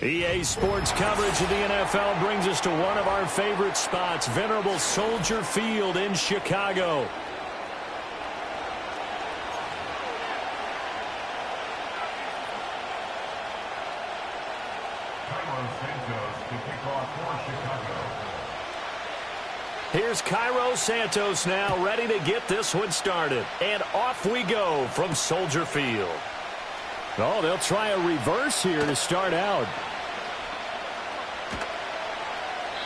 EA Sports coverage of the NFL brings us to one of our favorite spots, venerable Soldier Field in Chicago. Here's Cairo Santos now, ready to get this one started. And off we go from Soldier Field. Oh, they'll try a reverse here to start out.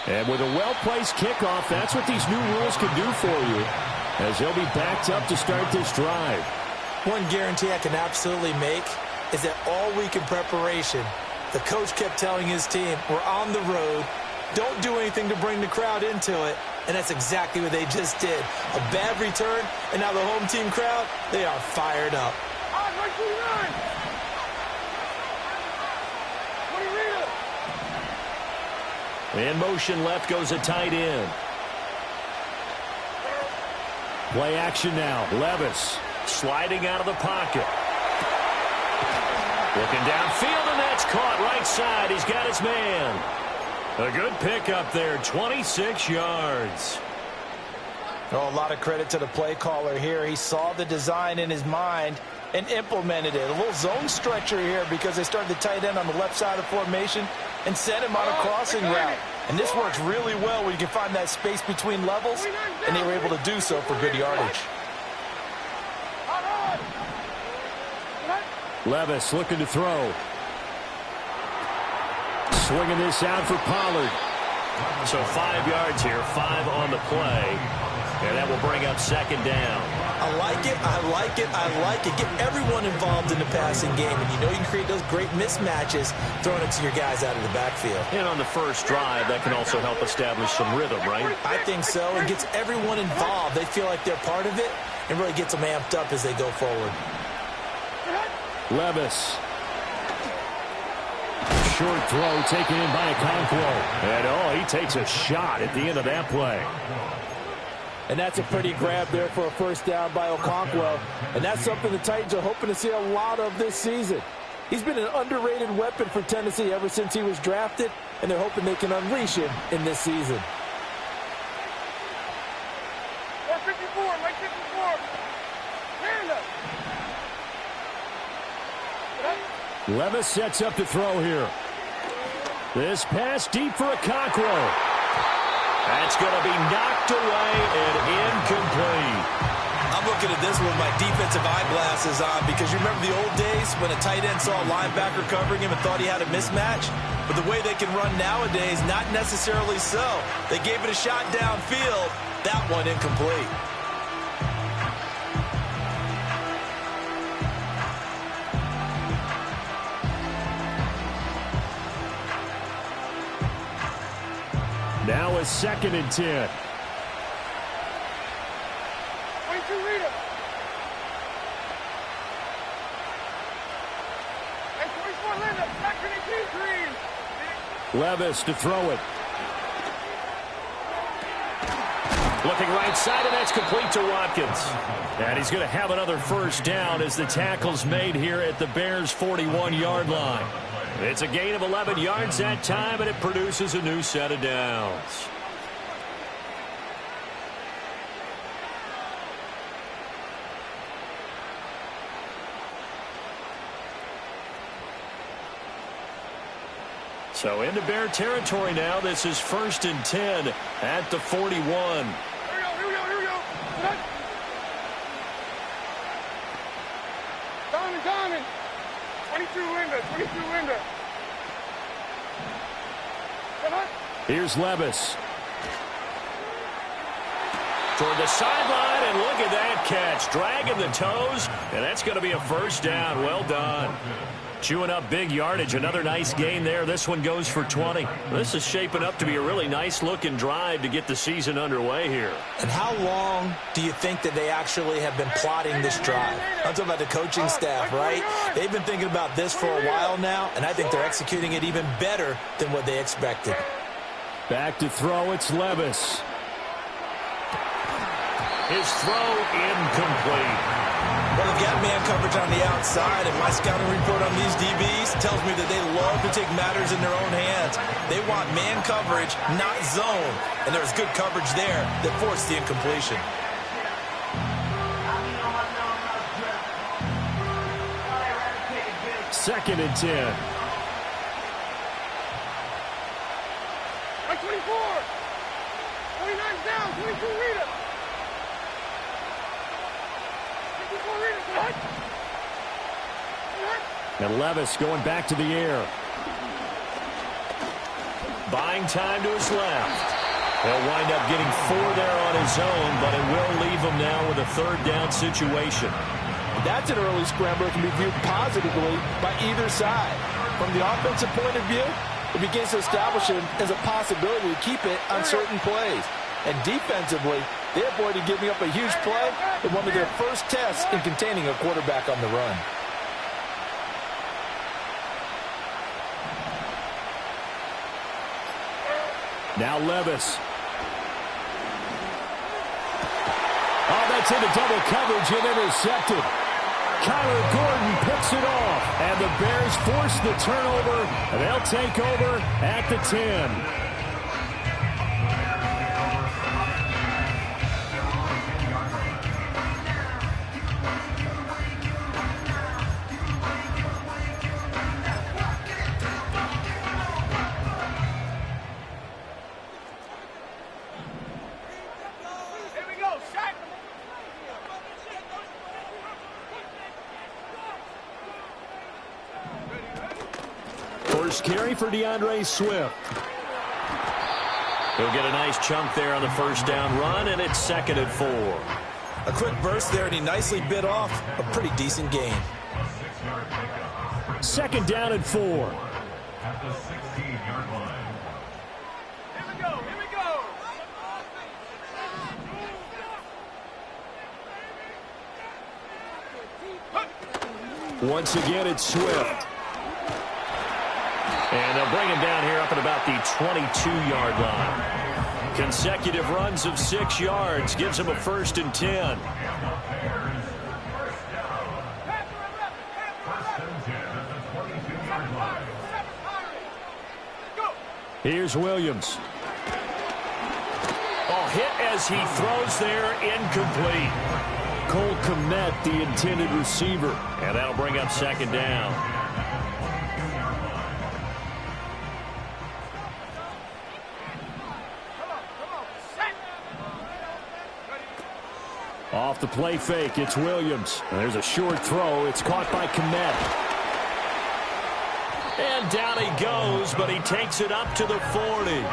And with a well-placed kickoff, that's what these new rules can do for you, as they'll be backed up to start this drive. One guarantee I can absolutely make is that all week in preparation, the coach kept telling his team, we're on the road, don't do anything to bring the crowd into it, and that's exactly what they just did. A bad return, and now the home team crowd, they are fired up. In motion left goes a tight end. Play action now. Levis sliding out of the pocket. Looking downfield, and that's caught right side. He's got his man. A good pickup there, 26 yards. Oh, a lot of credit to the play caller here. He saw the design in his mind and implemented it. A little zone stretcher here because they started the tight end on the left side of the formation and sent him on a crossing route. And this works really well when you can find that space between levels, and they were able to do so for good yardage. Levis looking to throw. Swinging this out for Pollard. So 5 yards here, 5 on the play. And that will bring up second down. I like it, I like it, I like it. Get everyone involved in the passing game, and you know you can create those great mismatches throwing it to your guys out of the backfield. And on the first drive, that can also help establish some rhythm, right? I think so. It gets everyone involved. They feel like they're part of it, and really gets them amped up as they go forward. Levis. Short throw taken in by Okonkwo. And, he takes a shot at the end of that play. And that's a pretty grab there for a first down by Okonkwo. And that's something the Titans are hoping to see a lot of this season. He's been an underrated weapon for Tennessee ever since he was drafted, and they're hoping they can unleash him in this season. 454, right 54. Levis sets up to throw here. This pass deep for Okonkwo. That's going to be knocked away and incomplete. I'm looking at this with my defensive eyeglasses on because you remember the old days when a tight end saw a linebacker covering him and thought he had a mismatch? But the way they can run nowadays, not necessarily so. They gave it a shot downfield. That one incomplete. Now a 2nd and 10. 22 leader. And 24 leader. Second and 2, green. Levis to throw it. Looking right side, and that's complete to Watkins. And he's going to have another first down as the tackle's made here at the Bears' 41-yard line. It's a gain of 11 yards that time, and it produces a new set of downs. So into Bear territory now. This is 1st and 10 at the 41. Here we go. Diamond. 22 window. Here's Levis. Toward the sideline, and look at that catch. Dragging the toes, and that's going to be a first down. Well done. Chewing up big yardage. Another nice gain there. This one goes for 20. This is shaping up to be a really nice-looking drive to get the season underway here. And how long do you think that they actually have been plotting this drive? I'm talking about the coaching staff, right? They've been thinking about this for a while now, and I think they're executing it even better than what they expected. Back to throw, it's Levis. His throw incomplete. Well, they've got man coverage on the outside, and my scouting report on these DBs tells me that they love to take matters in their own hands. They want man coverage, not zone, and there was good coverage there that forced the incompletion. Second and 10. By 24. 29's down. 22 read it. And Levis going back to the air. Buying time to his left. He'll wind up getting 4 there on his own, but it will leave him now with a third down situation. That's an early scramble that can be viewed positively by either side. From the offensive point of view, it begins to establish it as a possibility to keep it on certain plays. And defensively, they avoided giving up a huge play in one of their first tests in containing a quarterback on the run. Now Levis. Oh, that's into double coverage and intercepted. Kyler Gordon picks it off. And the Bears force the turnover. And they'll take over at the 10. First carry for DeAndre Swift. He'll get a nice chunk there on the first down run, and it's 2nd and 4. A quick burst there, and he nicely bit off a pretty decent gain. 2nd down and 4. At the 16-yard line. Here we go. Here we go. Once again, it's Swift. And they'll bring him down here up at about the 22-yard line. Consecutive runs of 6 yards gives him a 1st and 10. Here's Williams. Oh, hit as he throws there, incomplete. Cole Kmet, the intended receiver. And that'll bring up 2nd down. Off the play fake, it's Williams. And there's a short throw. It's caught by Kmet. And down he goes, but he takes it up to the 40.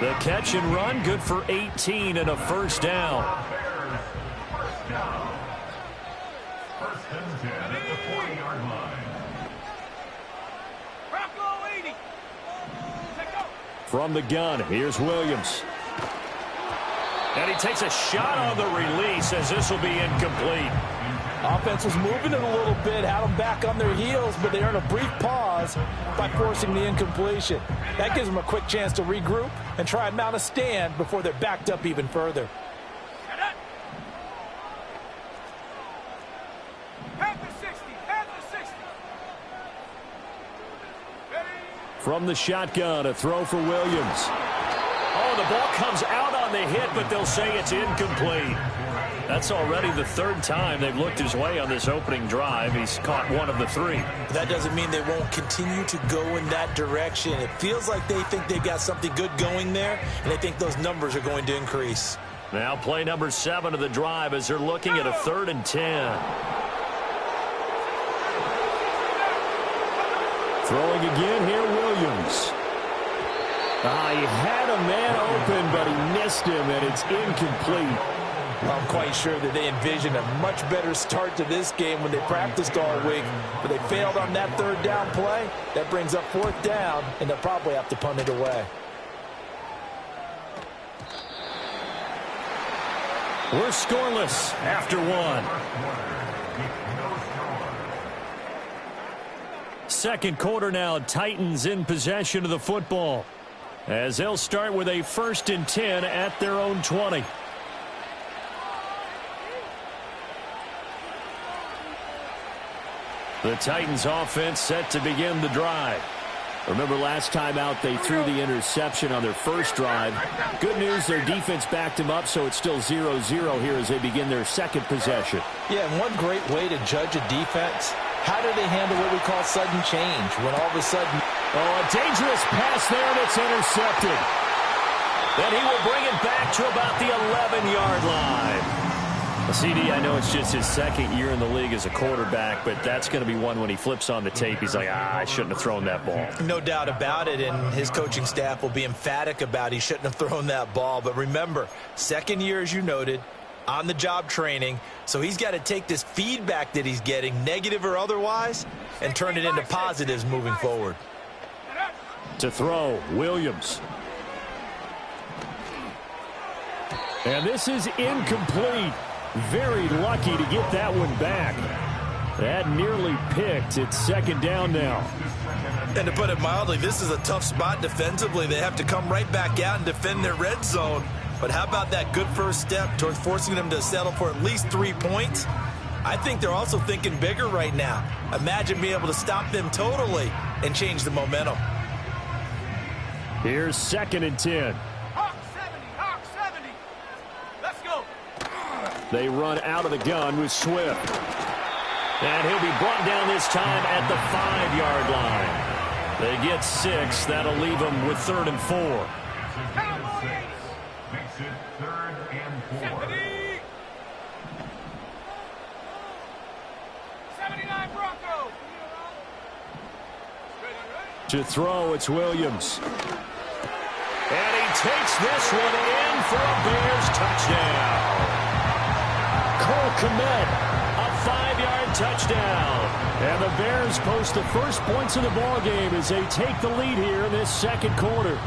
The catch and run, good for 18 and a 1st down. First and 10 at the 40-yard line. Bronco 80. From the gun, here's Williams. And he takes a shot on the release as this will be incomplete. Offense was moving it a little bit, had them back on their heels, but they earned a brief pause by forcing the incompletion. That gives them a quick chance to regroup and try and mount a stand before they're backed up even further. From the shotgun, a throw for Williams. Oh, the ball comes out on the hit, but they'll say it's incomplete. That's already the 3rd time they've looked his way on this opening drive. He's caught 1 of the 3. That doesn't mean they won't continue to go in that direction. It feels like they think they've got something good going there, and they think those numbers are going to increase. Now play number 7 of the drive as they're looking at a 3rd and 10. Throwing again here, Williams. He had a man open, but he missed him, and it's incomplete. I'm quite sure that they envisioned a much better start to this game when they practiced all week, but they failed on that third down play. That brings up fourth down, and they'll probably have to punt it away. We're scoreless after one. Second quarter now, Titans in possession of the football, as they'll start with a 1st and 10 at their own 20. The Titans offense set to begin the drive. Remember last time out they threw the interception on their first drive. Good news, their defense backed them up, so it's still 0-0 here as they begin their second possession. Yeah, and one great way to judge a defense, how do they handle what we call sudden change when all of a sudden... Oh, a dangerous pass there, and it's intercepted. Then he will bring it back to about the 11-yard line. CD, I know it's just his second year in the league as a quarterback, but that's going to be one when he flips on the tape. He's like, I shouldn't have thrown that ball. No doubt about it, and his coaching staff will be emphatic about he shouldn't have thrown that ball. But remember, second year, as you noted, on-the-job training, so he's got to take this feedback that he's getting, negative or otherwise, and turn it into positives moving forward. To throw, Williams. And this is incomplete. Very lucky to get that one back. That nearly picked. It's second down now. And to put it mildly, this is a tough spot defensively. They have to come right back out and defend their red zone. But how about that good first step towards forcing them to settle for at least 3 points? I think they're also thinking bigger right now. Imagine being able to stop them totally and change the momentum. Here's 2nd and 10. Hawk 70. Let's go. They run out of the gun with Swift. And he'll be brought down this time at the 5-yard line. They get 6. That'll leave them with 3rd and 4. Makes it 3rd and 4. 79 Bronco. To throw, it's Williams. And he takes this one in for a Bears touchdown. Cole Kmet, a 5-yard touchdown. And the Bears post the first points of the ball game as they take the lead here in this second quarter.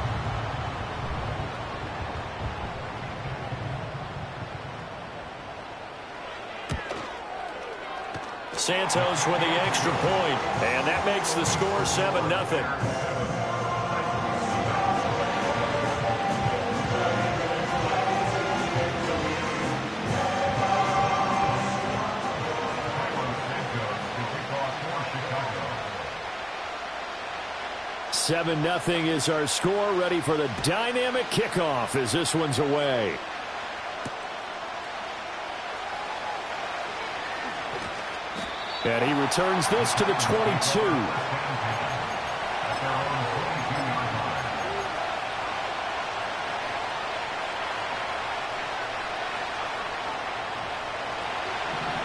Santos with the extra point, and that makes the score 7-0. $7-0 is our score. Ready for the dynamic kickoff as this one's away. And he returns this to the 22.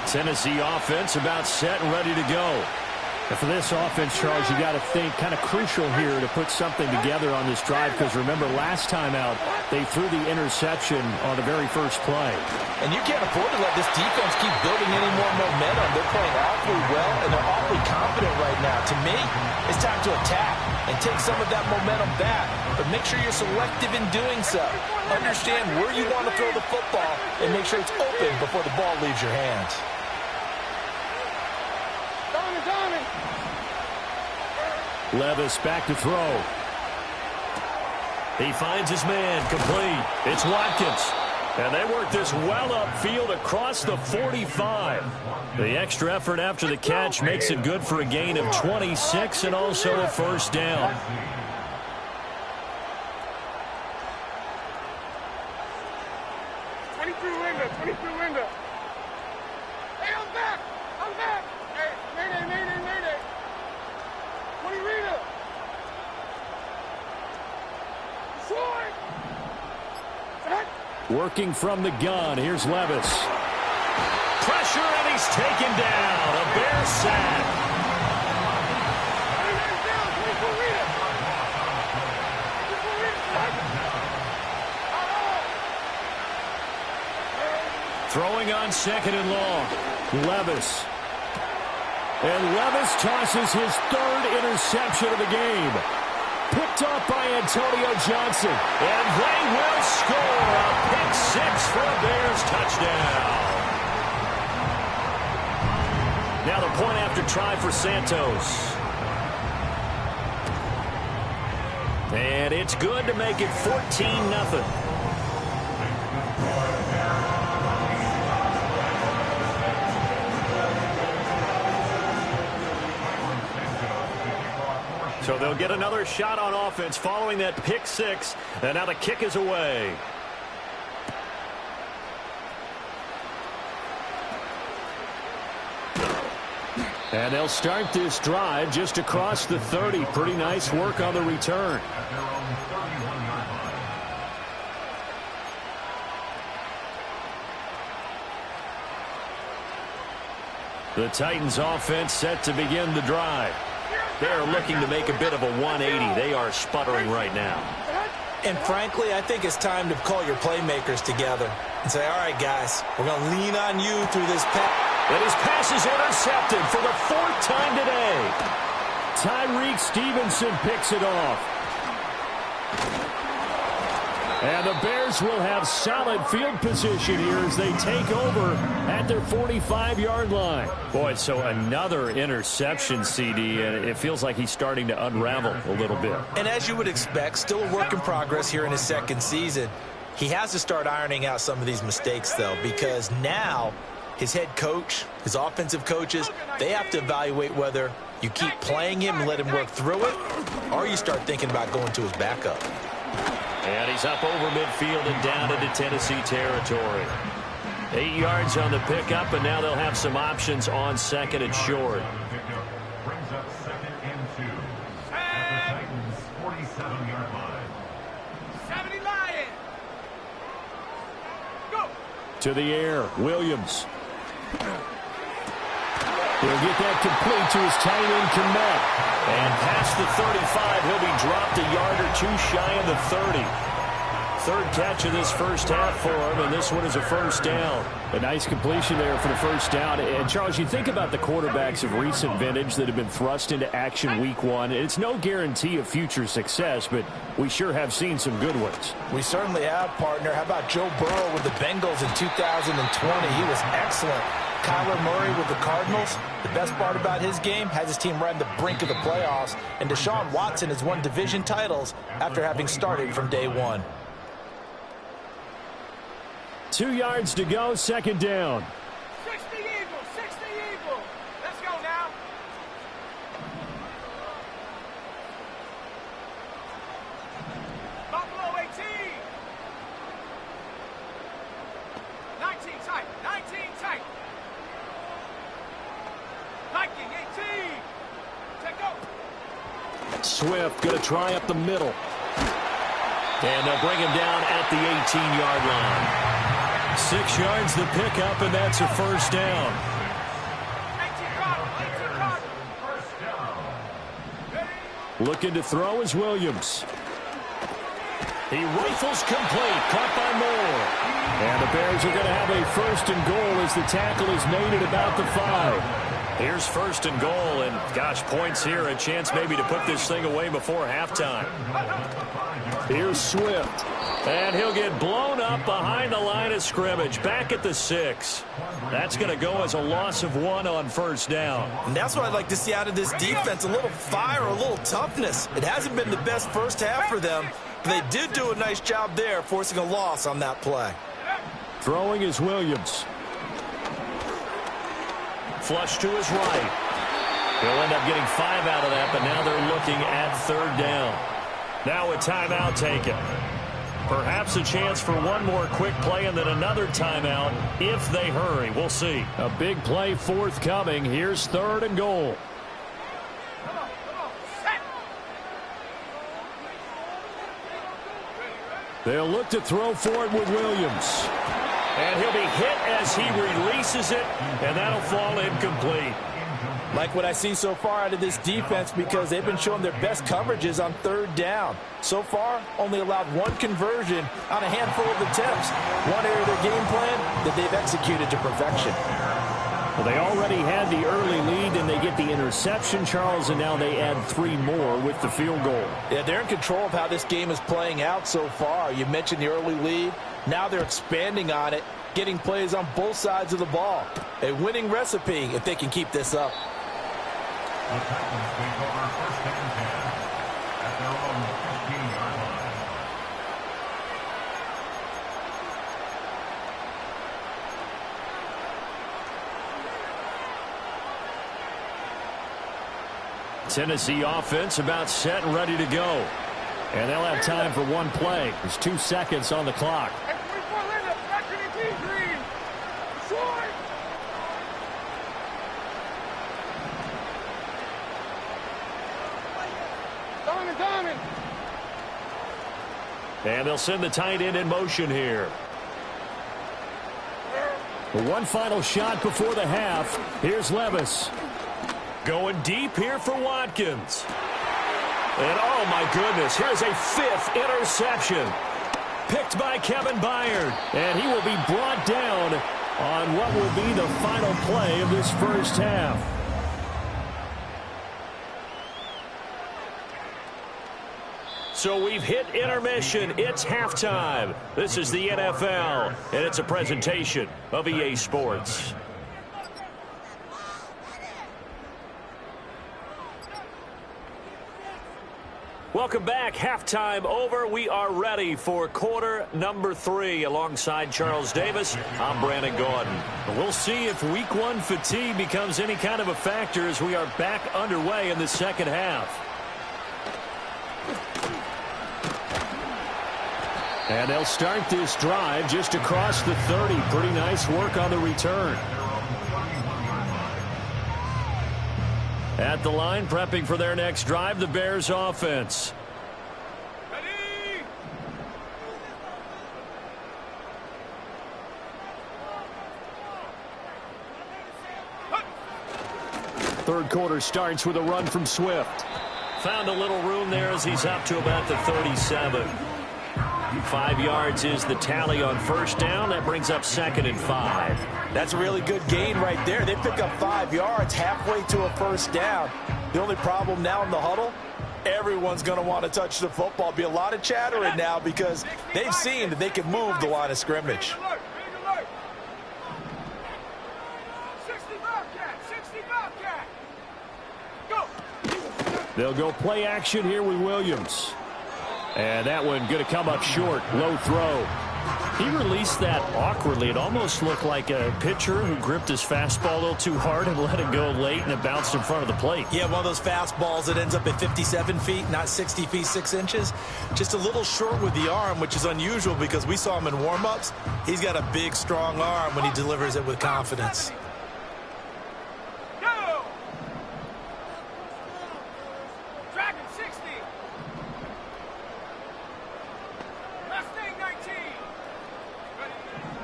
Tennessee offense about set and ready to go. And for this offense, Charles, you got to think kind of crucial here to put something together on this drive, because remember last time out they threw the interception on the very first play. And you can't afford to let this defense keep building any more momentum. They're playing awfully well, and they're awfully confident right now. To me, it's time to attack and take some of that momentum back, but make sure you're selective in doing so. Understand where you want to throw the football and make sure it's open before the ball leaves your hands. Levis back to throw. He finds his man, complete. It's Watkins. And they work this well upfield across the 45. The extra effort after the catch makes it good for a gain of 26 and also a first down. Hey, I'm back. Hey, mayday. What do you read it? Working from the gun, here's Levis. Pressure, and he's taken down. A Bear sack. Throwing on second and long. Levis. And Levis tosses his third interception of the game. Picked off by Antonio Johnson. And they will score a pick six for a Bears touchdown. Now the point after try for Santos. And it's good to make it 14-0. So they'll get another shot on offense following that pick six. And now the kick is away. And they'll start this drive just across the 30. Pretty nice work on the return. The Titans offense set to begin the drive. They're looking to make a bit of a 180. They are sputtering right now. And frankly, I think it's time to call your playmakers together and say, all right, guys, we're going to lean on you through this pass. And his pass is intercepted for the fourth time today. Tyreek Stevenson picks it off. And the Bears will have solid field position here as they take over at their 45-yard line. Boy, so another interception, CD, and it feels like he's starting to unravel a little bit. And as you would expect, still a work in progress here in his second season. He has to start ironing out some of these mistakes, though, because now his head coach, his offensive coaches, they have to evaluate whether you keep playing him and let him work through it, or you start thinking about going to his backup. And he's up over midfield and down into Tennessee territory. 8 yards on the pickup, and now they'll have some options on second and short. Brings up 2nd and 2 at the Titans' 47-yard line. 70 Lions. Go. To the air, Williams. He'll get that complete to his tight end, Kmet. And past the 35, he'll be dropped a yard or two shy of the 30. Third catch of this first half for him, and this one is a first down. A nice completion there for the first down. And, Charles, you think about the quarterbacks of recent vintage that have been thrust into action week one. It's no guarantee of future success, but we sure have seen some good ones. We certainly have, partner. How about Joe Burrow with the Bengals in 2020? He was excellent. Kyler Murray with the Cardinals. The best part about his game, has his team right on the brink of the playoffs. And Deshaun Watson has won division titles after having started from day one. 2 yards to go, second down. 60 Eagles, 60 Eagles. Let's go now. Buffalo 18. 19 tight, 19 tight. Viking 18. Take go. Swift going to try up the middle. And they'll bring him down at the 18-yard line. 6 yards the pickup, and that's a first down. 18 Looking to throw is Williams. He rifles complete, caught by Moore. And the Bears are going to have a first and goal as the tackle is made at about the 5. Here's first and goal, and gosh, points here, a chance maybe to put this thing away before halftime. Here's Swift, and he'll get blown up behind the line of scrimmage, back at the 6. That's going to go as a loss of 1 on first down. And that's what I'd like to see out of this defense, a little fire, a little toughness. It hasn't been the best first half for them, but they did do a nice job there, forcing a loss on that play. Throwing is Williams. Flush to his right. He'll end up getting 5 out of that, but now they're looking at third down. Now a timeout taken. Perhaps a chance for one more quick play and then another timeout if they hurry. We'll see. A big play forthcoming. Here's third and goal. Come on, set. They'll look to throw for it with Williams. And he'll be hit as he releases it, and that'll fall incomplete. Like what I see so far out of this defense because they've been showing their best coverages on third down. So far, only allowed one conversion on a handful of attempts. One area of their game plan that they've executed to perfection. Well, they already had the early lead, and they get the interception, Charles, and now they add 3 more with the field goal. Yeah, they're in control of how this game is playing out so far. You mentioned the early lead. Now they're expanding on it, getting plays on both sides of the ball. A winning recipe if they can keep this up. The Titans take over first and 10 at their own 15-yard line. Tennessee offense about set and ready to go. And they'll have time for one play. There's 2 seconds on the clock. And they'll send the tight end in motion here. One final shot before the half. Here's Levis. Going deep here for Watkins. And oh my goodness, here's a 5th interception. Picked by Kevin Byard. And he will be brought down on what will be the final play of this first half. So we've hit intermission. It's halftime. This is the NFL, and it's a presentation of EA Sports. Welcome back. Halftime over. We are ready for quarter number 3. Alongside Charles Davis, I'm Brandon Gordon. We'll see if week 1 fatigue becomes any kind of a factor as we are back underway in the second half. And they'll start this drive just across the 30. Pretty nice work on the return. At the line, prepping for their next drive, the Bears offense. Ready? Third quarter starts with a run from Swift. Found a little room there as he's up to about the 37. 5 yards is the tally on first down. That brings up 2nd and 5. That's a really good gain right there. They pick up 5 yards halfway to a first down. The only problem now in the huddle, everyone's going to want to touch the football. Be a lot of chattering now because they've seen that they can move the line of scrimmage. They'll go play action here with Williams. And that one going to come up short. Low throw. He released that awkwardly. It almost looked like a pitcher who gripped his fastball a little too hard and let it go late, and it bounced in front of the plate. Yeah, one of those fastballs that ends up at 57 feet, not 60 feet, 6 inches. Just a little short with the arm, which is unusual because we saw him in warm-ups. He's got a big, strong arm when he delivers it with confidence.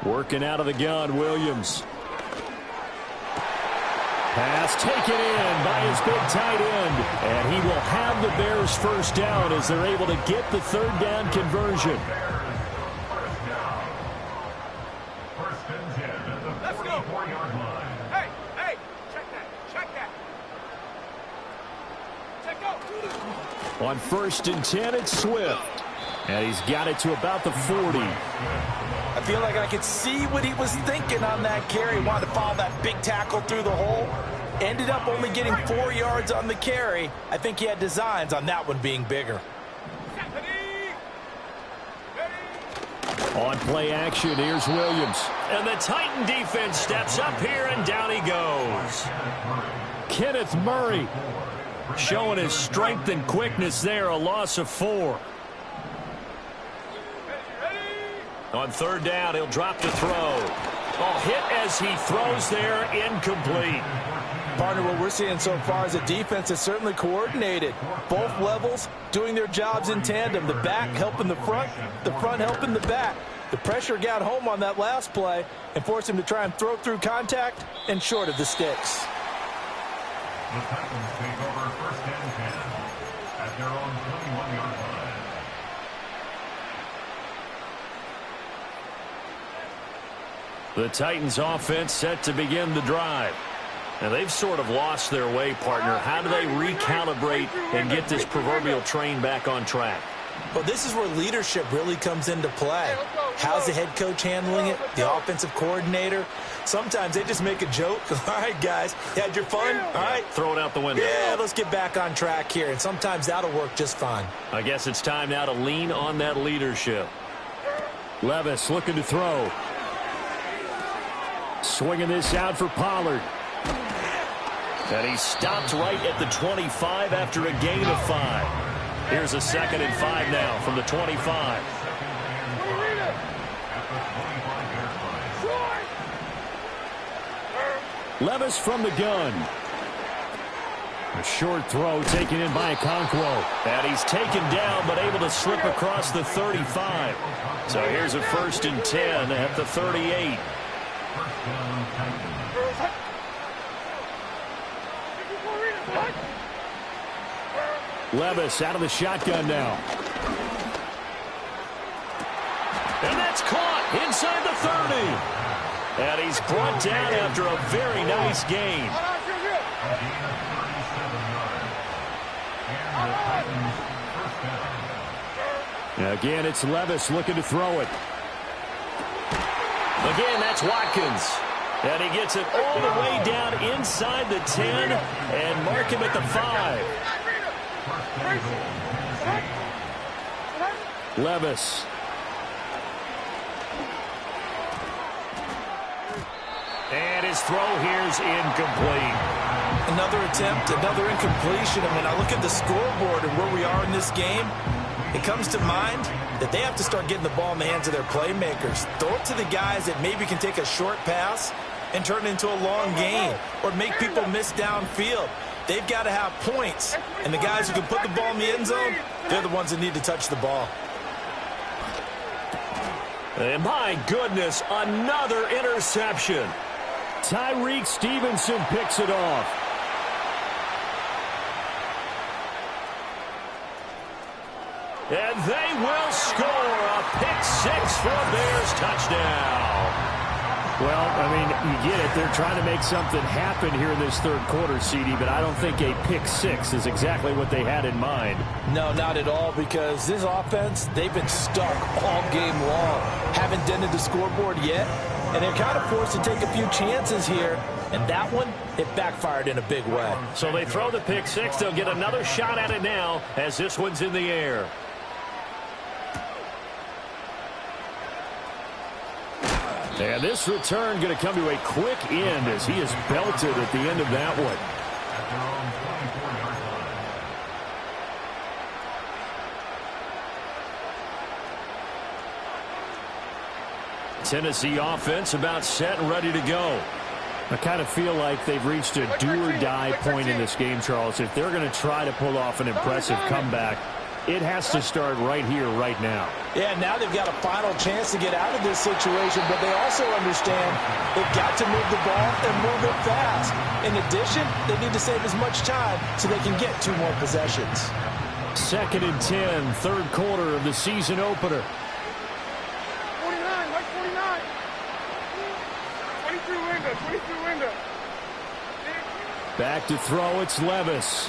Working out of the gun, Williams. Pass taken in by his big tight end. And he will have the Bears first down as they're able to get the third down conversion. First and 10 at the 44-yard line. Hey, check that. Check out. On first and 10, it's Swift. And he's got it to about the 40. I feel like I could see what he was thinking on that carry. Wanted to follow that big tackle through the hole. Ended up only getting 4 yards on the carry. I think he had designs on that one being bigger. On play action, here's Williams. And the Titan defense steps up here, and down he goes. Kenneth Murray showing his strength and quickness there, a loss of 4. On third down, he'll drop the throw. Oh, hit as he throws there, incomplete. Partner, what we're seeing so far is a defense that's certainly coordinated. Both levels doing their jobs in tandem. The back helping the front helping the back. The pressure got home on that last play and forced him to try and throw through contact and short of the sticks. The Titans take over first and 10 at their own 21-yard line. The Titans offense set to begin the drive. And they've sort of lost their way, partner. How do they recalibrate and get this proverbial train back on track? Well, this is where leadership really comes into play. How's the head coach handling it? The offensive coordinator? Sometimes they just make a joke. All right, guys, you had your fun? All right. Throw it out the window. Yeah, let's get back on track here. And sometimes that'll work just fine. I guess it's time now to lean on that leadership. Levis looking to throw. Swinging this out for Pollard. And he stopped right at the 25 after a gain of 5. Here's a 2nd and 5 now from the 25. Levis from the gun. A short throw taken in by Okonkwo. And he's taken down but able to slip across the 35. So here's a 1st and 10 at the 38. Levis out of the shotgun now. And that's caught inside the 30. And he's brought down after a very nice gain. Again, it's Levis looking to throw it. Again, that's Watkins. And he gets it all the way down inside the 10 and mark him at the 5. Levis. And his throw here's incomplete. Another attempt, another incompletion. And when I look at the scoreboard and where we are in this game, it comes to mind that they have to start getting the ball in the hands of their playmakers. Throw it to the guys that maybe can take a short pass and turn it into a long gain or make people miss downfield. They've got to have points. And the guys who can put the ball in the end zone, they're the ones that need to touch the ball. And my goodness, another interception. Tyreek Stevenson picks it off. And they will score a pick-6 for a Bears touchdown. Well, I mean, you get it. They're trying to make something happen here in this third quarter, CD, but I don't think a pick-6 is exactly what they had in mind. No, not at all, because this offense, they've been stuck all game long. Haven't dented the scoreboard yet, and they're kind of forced to take a few chances here. And that one, it backfired in a big way. So they throw the pick-6. They'll get another shot at it now as this one's in the air. And this return going to come to a quick end as he is belted at the end of that one. Tennessee offense about set and ready to go. I kind of feel like they've reached a do-or-die point in this game, Charles. If they're going to try to pull off an impressive comeback, it has to start right here, right now. Yeah, now they've got a final chance to get out of this situation, but they also understand they've got to move the ball and move it fast. In addition, they need to save as much time so they can get 2 more possessions. 2nd and 10, third quarter of the season opener. 49, like 49. 22 window, 22 window. Back to throw, it's Levis.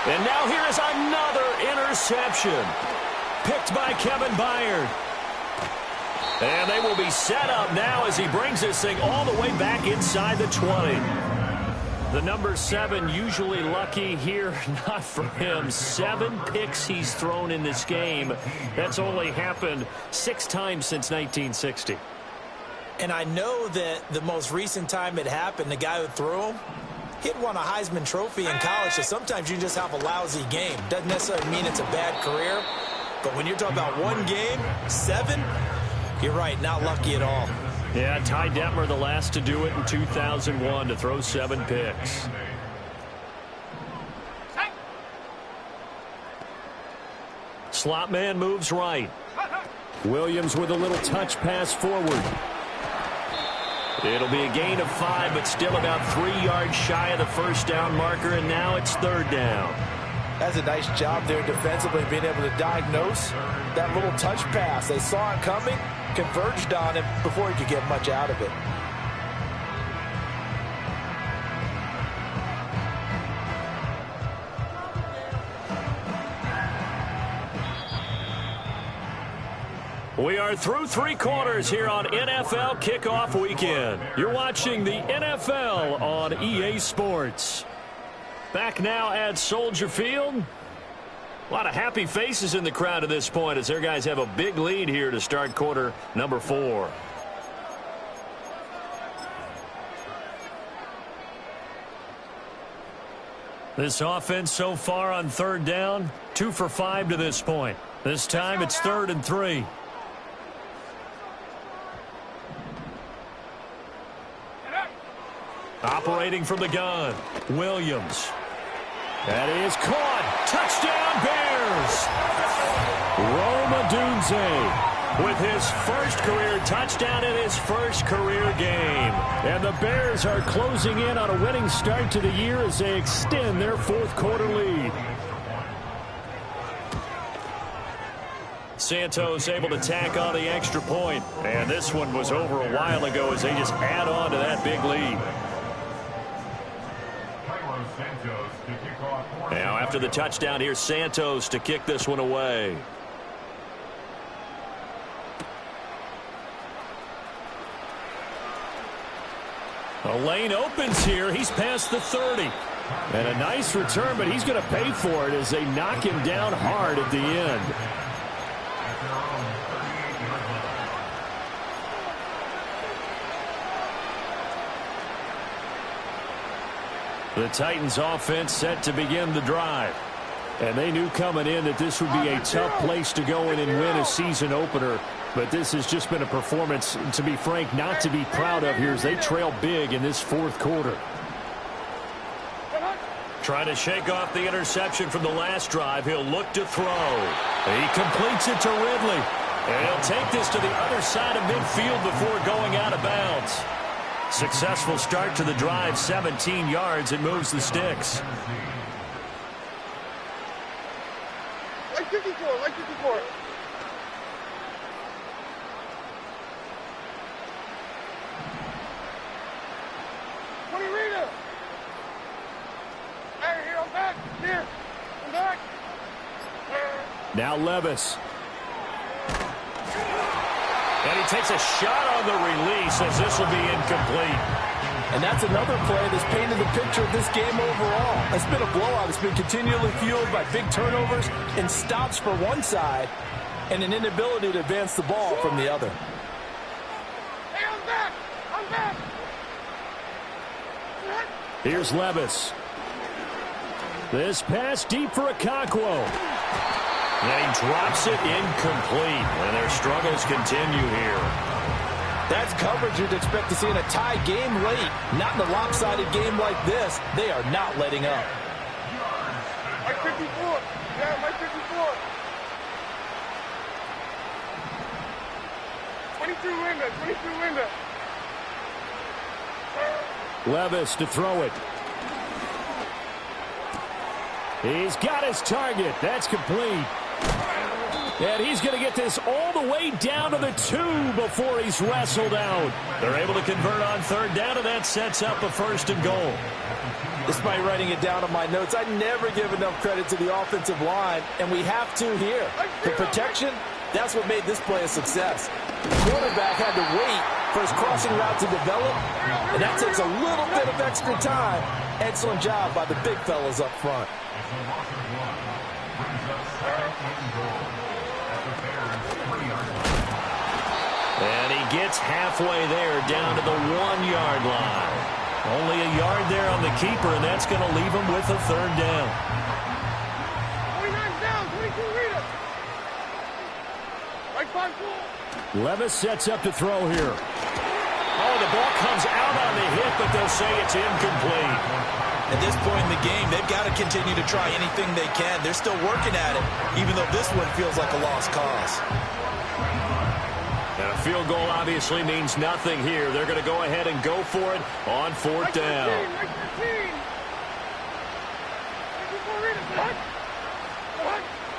And now here is another interception. Picked by Kevin Byard. And they will be set up now as he brings this thing all the way back inside the 20. The number 7 usually lucky here, not for him. 7 picks he's thrown in this game. That's only happened 6 times since 1960. And I know that the most recent time it happened, the guy who threw him, he'd won a Heisman Trophy in college, so sometimes you just have a lousy game. Doesn't necessarily mean it's a bad career, but when you're talking about 1 game, 7, you're right, not lucky at all. Yeah, Ty Detmer, the last to do it in 2001, to throw 7 picks. Slot man moves right. Williams with a little touch pass forward. It'll be a gain of 5, but still about 3 yards shy of the first down marker, and now it's third down. That's a nice job there defensively, being able to diagnose that little touch pass. They saw it coming, converged on him before he could get much out of it. We are through 3 quarters here on NFL Kickoff Weekend. You're watching the NFL on EA Sports. Back now at Soldier Field. A lot of happy faces in the crowd at this point as their guys have a big lead here to start quarter number 4. This offense so far on third down, 2 for 5 to this point. This time it's 3rd and 3. Operating from the gun, Williams. That is caught. Touchdown, Bears. Rome Odunze with his first career touchdown in his first career game. And the Bears are closing in on a winning start to the year as they extend their 4th quarter lead. Santos able to tack on the extra point. And this one was over a while ago as they just add on to that big lead. Now after the touchdown, here's Santos to kick this one away. The lane opens here. He's past the 30. And a nice return, but he's going to pay for it as they knock him down hard at the end. The Titans offense set to begin the drive. And they knew coming in that this would be a tough place to go in and win a season opener. But this has just been a performance, to be frank, not to be proud of here as they trail big in this 4th quarter. Trying to shake off the interception from the last drive. He'll look to throw. He completes it to Ridley. And he'll take this to the other side of midfield before going out of bounds. Successful start to the drive, 17 yards. It moves the sticks. Like 54, like 54. What are you reading? Hey, here, I'm back. Here, I'm back. Now Levis. And he takes a shot on the release as this will be incomplete. And that's another play that's painted the picture of this game overall. It's been a blowout. It's been continually fueled by big turnovers and stops for one side and an inability to advance the ball from the other. Hey, I'm back. I'm back. Here's Levis. This pass deep for Okonkwo. And he drops it incomplete. And their struggles continue here. That's coverage you'd expect to see in a tie game late. Not in a lopsided game like this. They are not letting up. Like 54. Yeah, like 54. 22 window, 22 window. Levis to throw it. He's got his target. That's complete. And he's going to get this all the way down to the 2 before he's wrestled out. They're able to convert on third down, and that sets up a 1st and goal. Despite writing it down on my notes, I never give enough credit to the offensive line, and we have to here. The protection, that's what made this play a success. The quarterback had to wait for his crossing route to develop, and that takes a little bit of extra time. Excellent job by the big fellas up front. And he gets halfway there down to the 1-yard line. Only a yard there on the keeper, and that's going to leave him with a 3rd down. 29 down, 22 reader. Like 5-4. Levis sets up to throw here. Oh, the ball comes out on the hit, but they'll say it's incomplete. At this point in the game, they've got to continue to try anything they can. They're still working at it, even though this one feels like a lost cause. And a field goal obviously means nothing here. They're going to go ahead and go for it on fourth down.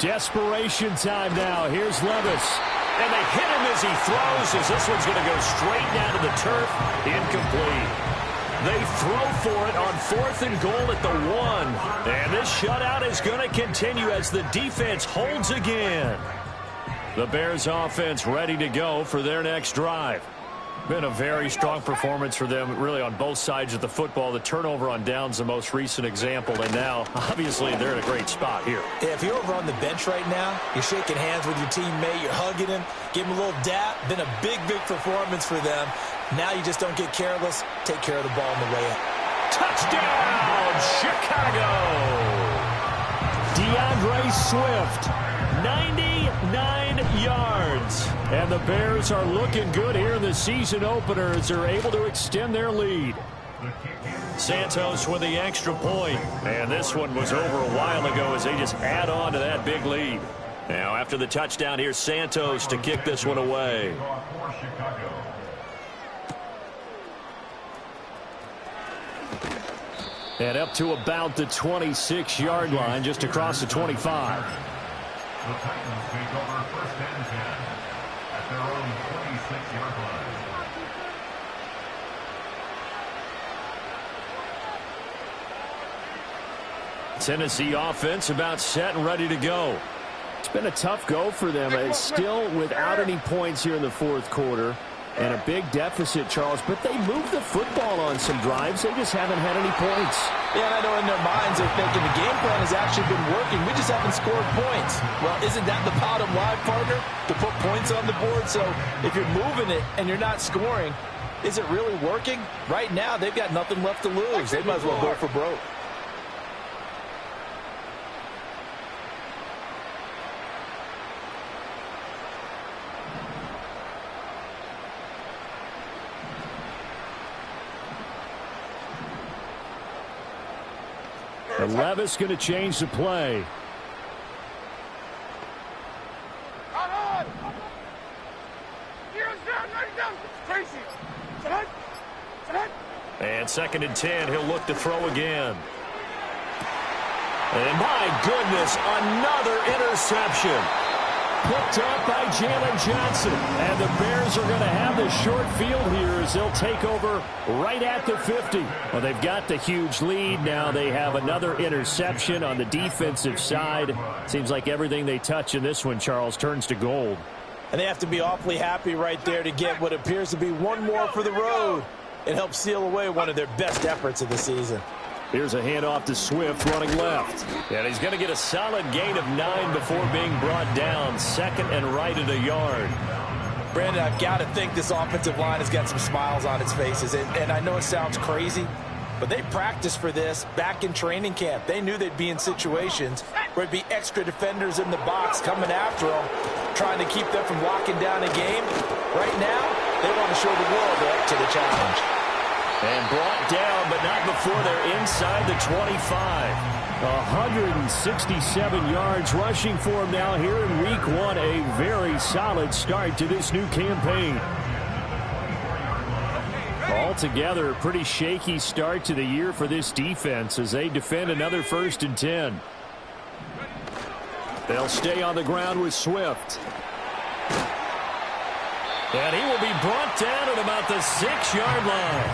Desperation time now. Here's Levis. And they hit him as he throws, as this one's going to go straight down to the turf. Incomplete. They throw for it on 4th and goal at the 1. And this shutout is going to continue as the defense holds again. The Bears offense ready to go for their next drive. Been a very strong performance for them, really, on both sides of the football. The turnover on downs, the most recent example, and now, obviously, they're in a great spot here. Yeah, if you're over on the bench right now, you're shaking hands with your teammate, you're hugging him, give him a little dap. Been a big, big performance for them. Now you just don't get careless. Take care of the ball on the way up. Touchdown, Chicago! DeAndre Swift, 99 yards. And the Bears are looking good here in the season opener as they're able to extend their lead. Santos with the extra point. And this one was over a while ago as they just add on to that big lead. Now after the touchdown, here's Santos to kick this one away. And up to about the 26-yard line, just across the 25. The Titans take over 1st and 10 at their own 26-yard line. Tennessee offense about set and ready to go. It's been a tough go for them. It's still without any points here in the fourth quarter. And a big deficit, Charles, but they moved the football on some drives. They just haven't had any points. Yeah, and I know in their minds they're thinking the game plan has actually been working. We just haven't scored points. Well, isn't that the bottom line, partner? To put points on the board? So if you're moving it and you're not scoring, is it really working? Right now, they've got nothing left to lose. They might as well go for broke. And Levis going to change the play. And 2nd and 10, he'll look to throw again. And my goodness, another interception. Picked up by Jalen Johnson. And the Bears are going to have the short field here as they'll take over right at the 50. Well, they've got the huge lead. Now they have another interception on the defensive side. Seems like everything they touch in this one, Charles, turns to gold. And they have to be awfully happy right there to get what appears to be one more for the road. It helps seal away one of their best efforts of the season. Here's a handoff to Swift running left. And he's going to get a solid gain of 9 before being brought down. 2nd and right at a yard. Brandon, I've got to think this offensive line has got some smiles on its faces. And I know it sounds crazy, but they practiced for this back in training camp. They knew they'd be in situations where it'd be extra defenders in the box coming after them, trying to keep them from locking down a game. Right now, they want to show the world they're up to the challenge. And brought down, but not before they're inside the 25. 167 yards rushing for him now here in week 1. A very solid start to this new campaign. Altogether, a pretty shaky start to the year for this defense as they defend another 1st and 10. They'll stay on the ground with Swift. And he will be brought down at about the 6-yard line.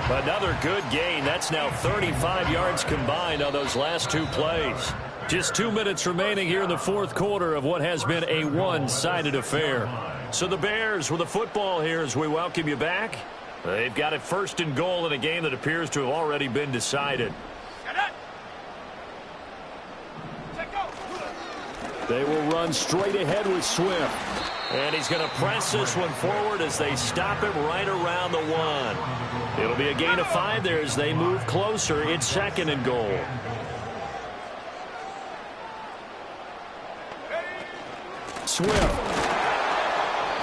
Another good gain. That's now 35 yards combined on those last 2 plays. Just 2 minutes remaining here in the fourth quarter of what has been a one-sided affair. So the Bears with the football here as we welcome you back. They've got it 1st and goal in a game that appears to have already been decided. They will run straight ahead with Swift. And he's going to press this one forward as they stop him right around the 1. It'll be a gain of 5 there as they move closer. It's 2nd and goal. Swift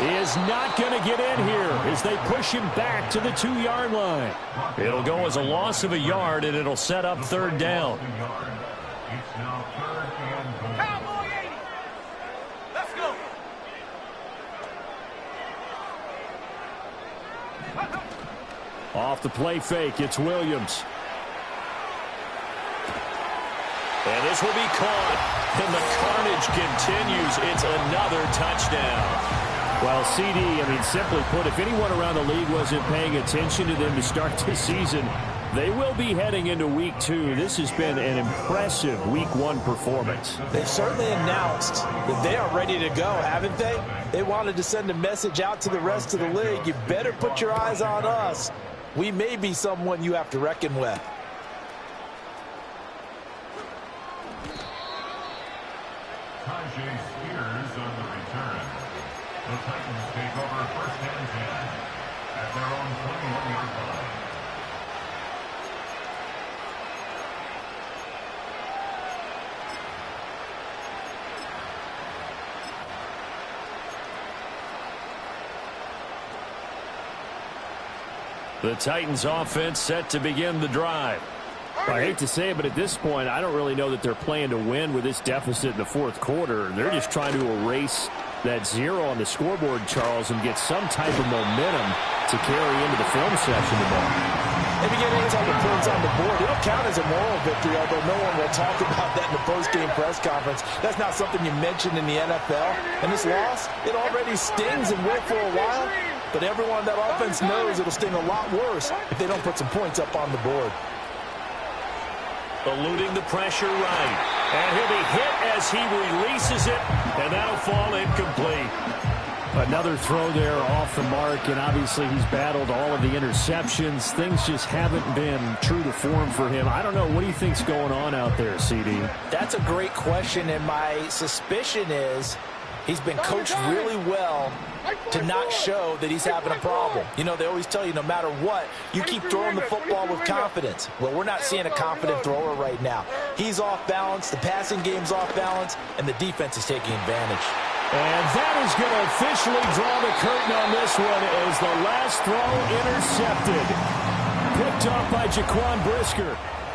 is not going to get in here as they push him back to the 2-yard line. It'll go as a loss of a yard, and it'll set up 3rd down. It's now 3rd and goal. Cowboy 80. Let's go. Off the play fake, it's Williams. And this will be caught. And the carnage continues. It's another touchdown. Well, CD, simply put, if anyone around the league wasn't paying attention to them to start this season, they will be heading into Week 2. This has been an impressive Week 1 performance. They've certainly announced that they are ready to go, haven't they? They wanted to send a message out to the rest of the league. You better put your eyes on us. We may be someone you have to reckon with. The Titans take over first and 10 at their own 21-yard line. The Titans offense set to begin the drive. I hate to say it, but at this point, I don't really know that they're playing to win with this deficit in the fourth quarter. They're just trying to erase that 0 on the scoreboard, Charles, and get some type of momentum to carry into the film session today. Maybe get any type of points on the board. It'll count as a moral victory, although no one will talk about that in the post-game press conference. That's not something you mentioned in the NFL. And this loss, it already stings and will for a while, but everyone on that offense knows it'll sting a lot worse if they don't put some points up on the board. Eluding the pressure right. And he'll be hit as he releases it, and that'll fall incomplete. Another throw there off the mark, and obviously he's battled all of the interceptions. Things just haven't been true to form for him. I don't know. What do you think's going on out there, CD? That's a great question, and my suspicion is he's been coached really well to not show that he's having a problem. You know, they always tell you no matter what, you keep throwing the football with confidence. Well, we're not seeing a confident thrower right now. He's off balance, the passing game's off balance, and the defense is taking advantage. And that is going to officially draw the curtain on this one as the last throw intercepted. Picked off by Jaquan Brisker.